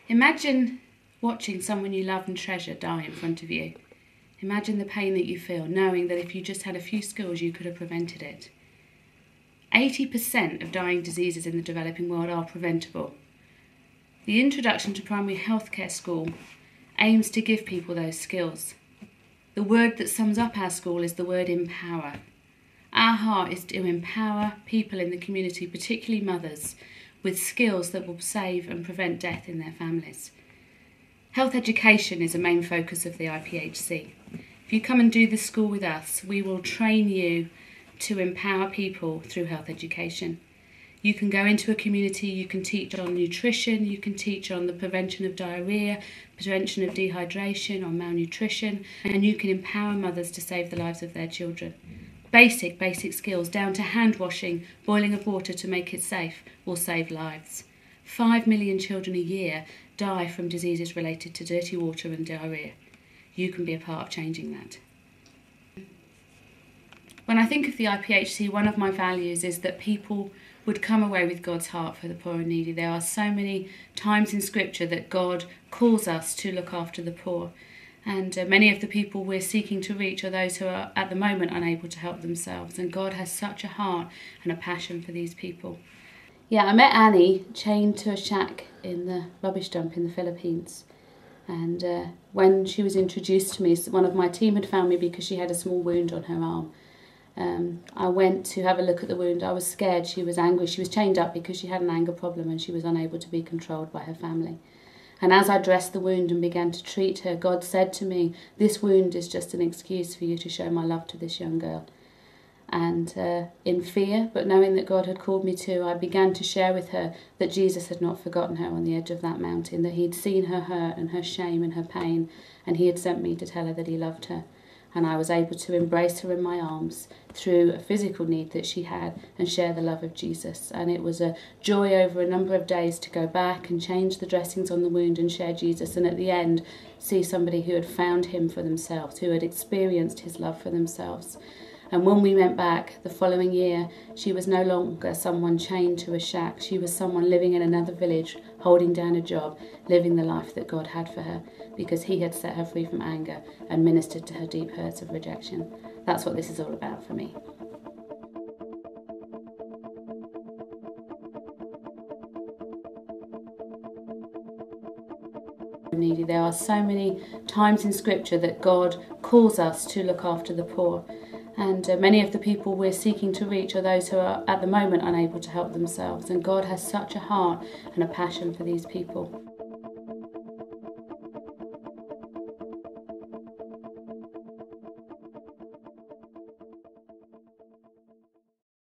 Imagine watching someone you love and treasure die in front of you. Imagine the pain that you feel, knowing that if you just had a few skills, you could have prevented it. 80% of dying diseases in the developing world are preventable. The Introduction to Primary Healthcare School aims to give people those skills. The word that sums up our school is the word empower. Our heart is to empower people in the community, particularly mothers, with skills that will save and prevent death in their families. Health education is a main focus of the IPHC. If you come and do this school with us, we will train you to empower people through health education. You can go into a community, you can teach on nutrition, you can teach on the prevention of diarrhoea, prevention of dehydration or malnutrition, and you can empower mothers to save the lives of their children. Basic skills down to hand washing, boiling of water to make it safe will save lives. 5 million children a year die from diseases related to dirty water and diarrhoea. You can be a part of changing that. When I think of the IPHC, one of my values is that people would come away with God's heart for the poor and needy. There are so many times in Scripture that God calls us to look after the poor. And many of the people we're seeking to reach are those who are at the moment unable to help themselves. And God has such a heart and a passion for these people. Yeah, I met Annie chained to a shack in the rubbish dump in the Philippines. And when she was introduced to me, one of my team had found me because she had a small wound on her arm. I went to have a look at the wound. I was scared. She was angry. She was chained up because she had an anger problem and she was unable to be controlled by her family. And as I dressed the wound and began to treat her, God said to me, "This wound is just an excuse for you to show my love to this young girl." And in fear, but knowing that God had called me to, I began to share with her that Jesus had not forgotten her on the edge of that mountain, that he'd seen her hurt and her shame and her pain, and he had sent me to tell her that he loved her. And I was able to embrace her in my arms through a physical need that she had and share the love of Jesus. And it was a joy over a number of days to go back and change the dressings on the wound and share Jesus, and at the end see somebody who had found him for themselves, who had experienced his love for themselves. And when we went back the following year, she was no longer someone chained to a shack. She was someone living in another village, holding down a job, living the life that God had for her, because he had set her free from anger and ministered to her deep hurts of rejection. That's what this is all about for me. There are so many times in Scripture that God calls us to look after the poor. And many of the people we're seeking to reach are those who are at the moment unable to help themselves. And God has such a heart and a passion for these people.